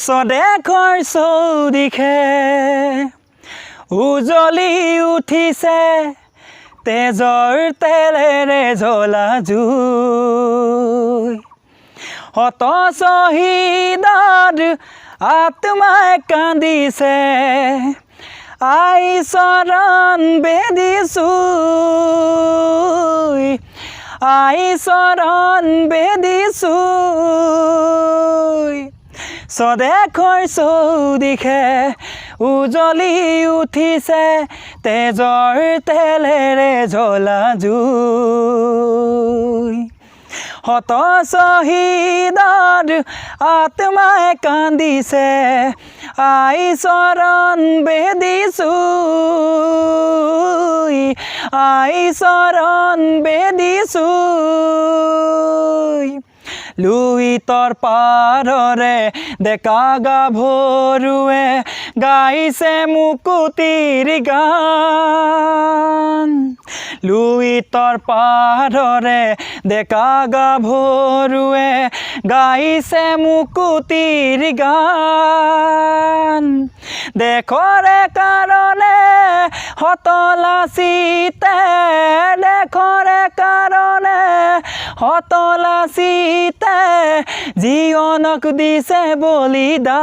স্বদেশৰ চৌদিশে উজলি উঠিছে তেজৰ তেলেৰে জ্বলা জুই শত শ্বহীদৰ আত্মাই কান্দিছে আই চৰণ বেদিছোঁ আই চৰণ বেদিছোঁ স্বদেশৰ চৌদিশে উজলি উঠিছে তেজৰ তেলেৰে জ্বলা জুই শত শ্বহীদৰ আত্মাই কান্দিছে আই চৰণ বেদিছোঁ আই চৰণ বেদিছোঁ লুইতৰ পাৰৰে ডেকা গাভৰুৱে গাইছে মুকুতিৰ গান লুইতৰ পাৰৰে ডেকা গাভৰুৱে গাইছে মুকুতিৰ গান দেশৰে কাৰণে হতলাচিতে দেশৰে কাৰণে হতলাচিতে জীৱনক দিছে বলিদান